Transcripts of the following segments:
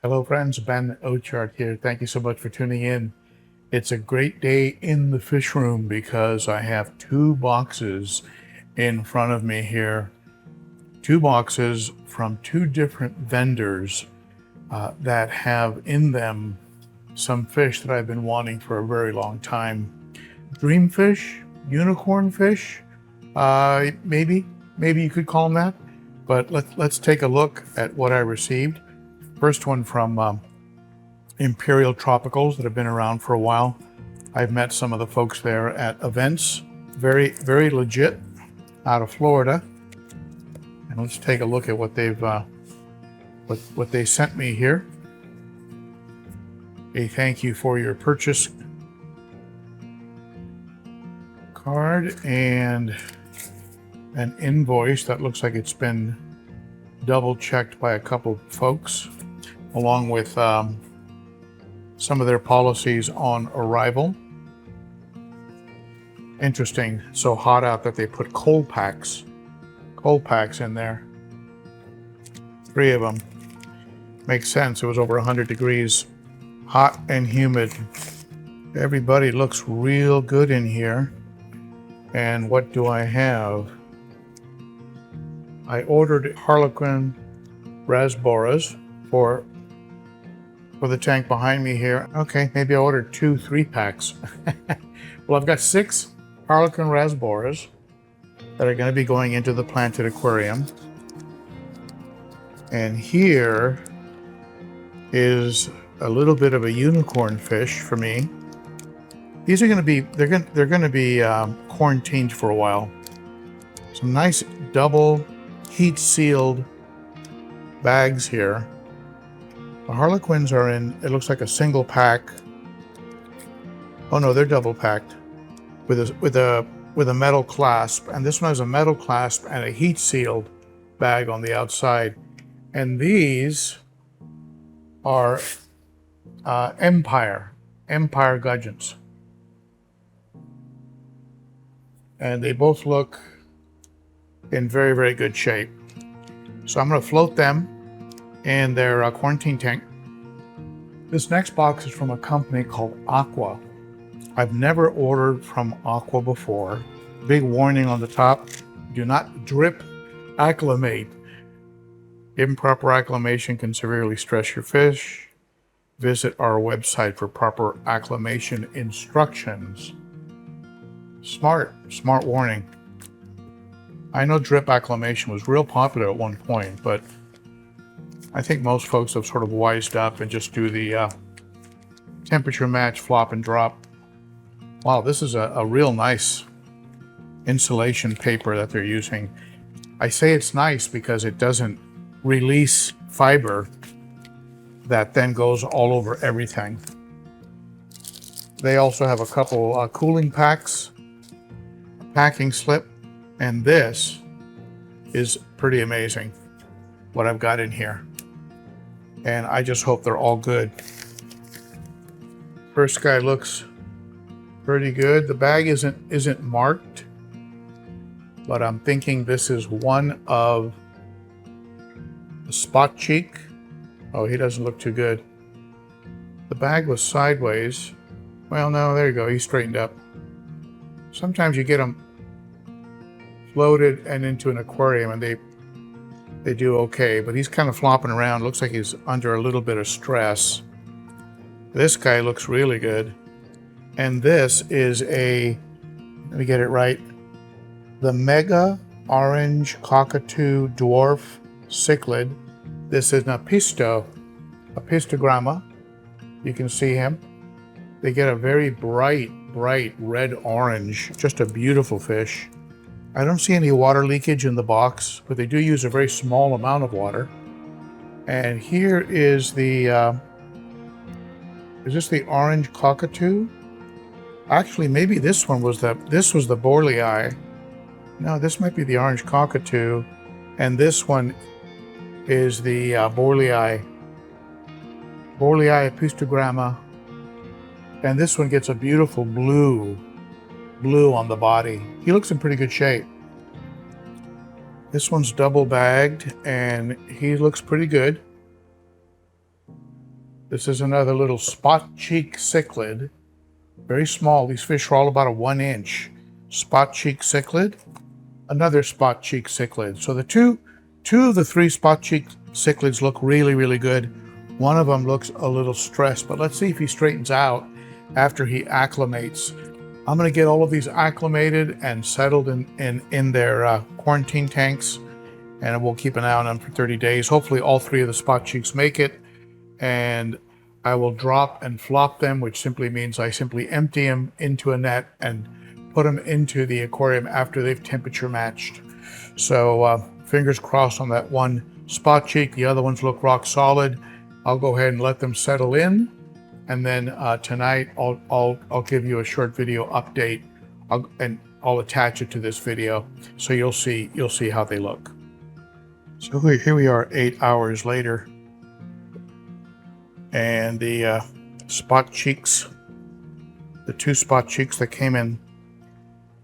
Hello friends, Ben Ochart here. Thank you so much for tuning in. It's a great day in the fish room because I have two boxes in front of me here. Two boxes from two different vendors that have in them some fish that I've been wanting for a very long time. Dream fish, unicorn fish, maybe you could call them that. But let's take a look at what I received. First one from Imperial Tropicals that have been around for a while. I've met some of the folks there at events. Very legit, out of Florida. And let's take a look at what they've what they sent me here. A thank you for your purchase card and an invoice that looks like it's been double checked by a couple folks, along with some of their policies on arrival. Interesting, so hot out that they put cold packs in there. 3 of them. Makes sense, it was over 100 degrees, hot and humid. Everybody looks real good in here. And what do I have? I ordered Harlequin Rasboras for the tank behind me here. Okay, maybe I ordered 2 3-packs. Well, I've got 6 Harlequin Rasboras that are going to be going into the planted aquarium. And here is a little bit of a unicorn fish for me. These are going to be they're going to be quarantined for a while. Some nice double heat sealed bags here. The Harlequins are in, it looks like a single pack. Oh no, they're double packed with a metal clasp, and this one has a metal clasp and a heat sealed bag on the outside. And these are Empire gudgeons, and they both look in very good shape. So I'm going to float them in their quarantine tank. This next box is from a company called Aqua. I've never ordered from Aqua before. Big warning on the top: do not drip acclimate. Improper acclimation can severely stress your fish. Visit our website for proper acclimation instructions. Smart warning. I know drip acclimation was real popular at one point, but I think most folks have sort of wised up and just do the temperature match flop and drop. Wow, this is a real nice insulation paper that they're using. I say it's nice because it doesn't release fiber that then goes all over everything. They also have a couple cooling packs, packing slip, and this is pretty amazing what I've got in here. And I just hope they're all good. First guy looks pretty good. The bag isn't marked, but I'm thinking this is one of the spot cheek. Oh, he doesn't look too good. The bag was sideways. Well, no, there you go, he's straightened up. Sometimes you get them floated and into an aquarium and they do okay, but he's kind of flopping around. Looks like he's under a little bit of stress. This guy looks really good. And this is a, let me get it right, the Mega Orange Cockatoo Dwarf Cichlid. This is an apistogramma. You can see him. They get a very bright red orange, just a beautiful fish. I don't see any water leakage in the box, but they do use a very small amount of water. And here is the, is this the orange cockatoo? Actually, maybe this one was this was the Borlei. No, this might be the orange cockatoo. And this one is the Borlei apistogramma. And this one gets a beautiful blue on the body. He looks in pretty good shape. This one's double bagged and he looks pretty good. This is another little spot cheek cichlid. Very small. These fish are all about a 1 inch. Spot cheek cichlid. Another spot cheek cichlid. So the two of the 3 spot cheek cichlids look really, really good. One of them looks a little stressed, but let's see if he straightens out after he acclimates. I'm going to get all of these acclimated and settled in their quarantine tanks, and we'll keep an eye on them for 30 days. Hopefully all 3 of the spot cheeks make it, and I will drop and flop them, which simply means I simply empty them into a net and put them into the aquarium after they've temperature matched. So fingers crossed on that one spot cheek. The other ones look rock solid. I'll go ahead and let them settle in, and then tonight I'll give you a short video update, and I'll attach it to this video so you'll see how they look. So here we are 8 hours later, and the spot cheeks, the 2 spot cheeks that came in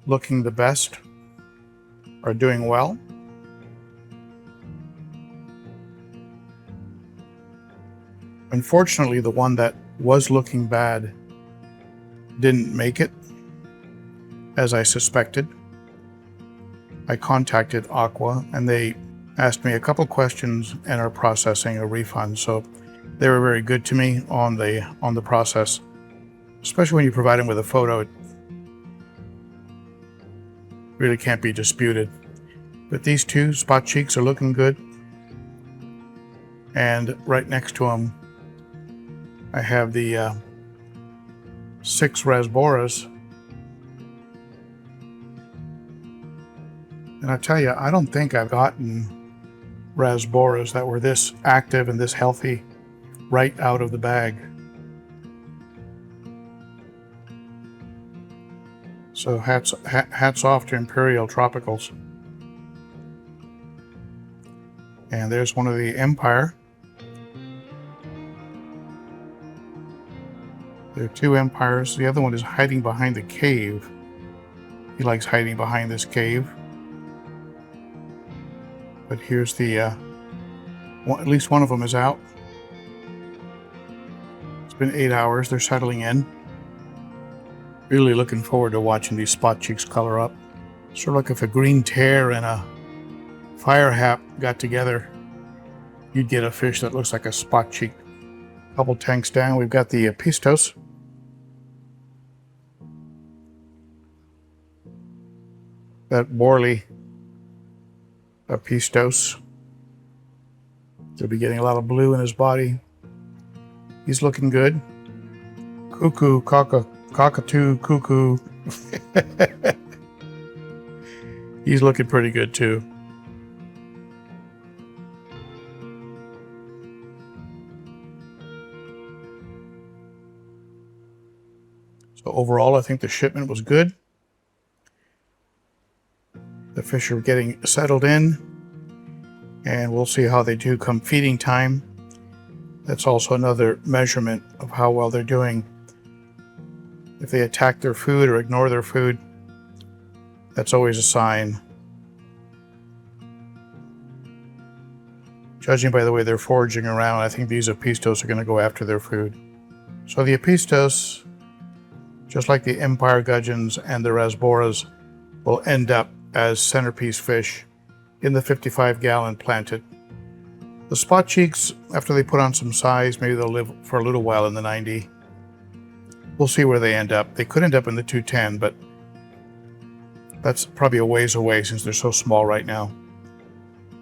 looking the best, are doing well. Unfortunately, the one that was looking bad didn't make it, as I suspected. I contacted Aqua, and they asked me a couple questions and are processing a refund. So they were very good to me on the process, especially when you provide them with a photo. It really can't be disputed. But these 2 spot cheeks are looking good, and right next to them I have the 6 rasboras. And I tell you, I don't think I've gotten rasboras that were this active and this healthy right out of the bag. So hats off to Imperial Tropicals. And there's one of the Empire. There are 2 Empires. The other one is hiding behind the cave. He likes hiding behind this cave. But here's the, at least one of them is out. It's been 8 hours. They're settling in. Really looking forward to watching these spot cheeks color up. Sort of like if a green tear and a fire hap got together, you'd get a fish that looks like a spot cheek. Couple tanks down, we've got the pistos. That Borley pistos. He'll be getting a lot of blue in his body. He's looking good. Cuckoo, cockatoo, cuckoo. He's looking pretty good too. So overall, I think the shipment was good. The fish are getting settled in, and we'll see how they do come feeding time. That's also another measurement of how well they're doing. If they attack their food or ignore their food, that's always a sign. Judging by the way they're foraging around, I think these apistos are going to go after their food. So the apistos, just like the Empire gudgeons and the rasboras, will end up as centerpiece fish in the 55-gallon planted. The spot cheeks, after they put on some size, maybe they'll live for a little while in the 90. We'll see where they end up. They could end up in the 210, but that's probably a ways away since they're so small right now.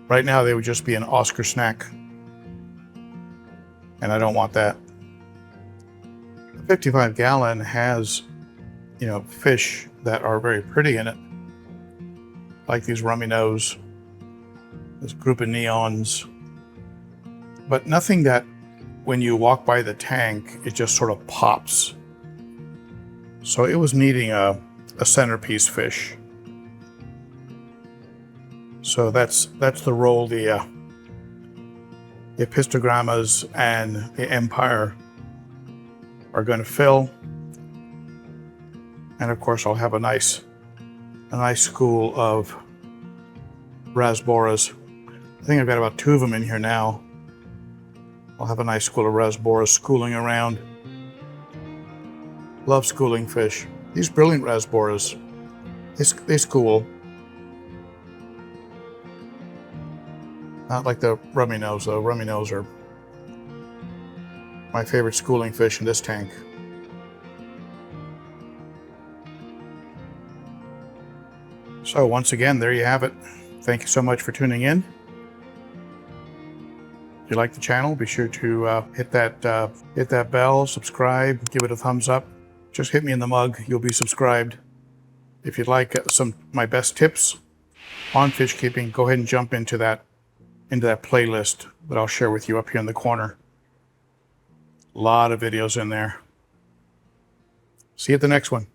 Right now they would just be an Oscar snack, and I don't want that. The 55-gallon has, fish that are very pretty in it, like these rummy nose, this group of neons, but nothing that when you walk by the tank, it just sort of pops. So it was needing a centerpiece fish. So that's the role the epistogrammas and the Empire are going to fill. And of course, I'll have a nice school of rasboras. I think I've got about 2 of them in here now. I'll have a nice school of rasboras schooling around. Love schooling fish. These brilliant rasboras, they school. Not like the rummy nose though. Rummy nose are my favorite schooling fish in this tank. So once again, there you have it. Thank you so much for tuning in. If you like the channel, be sure to hit that bell, subscribe, give it a thumbs up. Just hit me in the mug, you'll be subscribed. If you'd like some my best tips on fish keeping, go ahead and jump into that playlist that I'll share with you up here in the corner. A lot of videos in there. See you at the next one.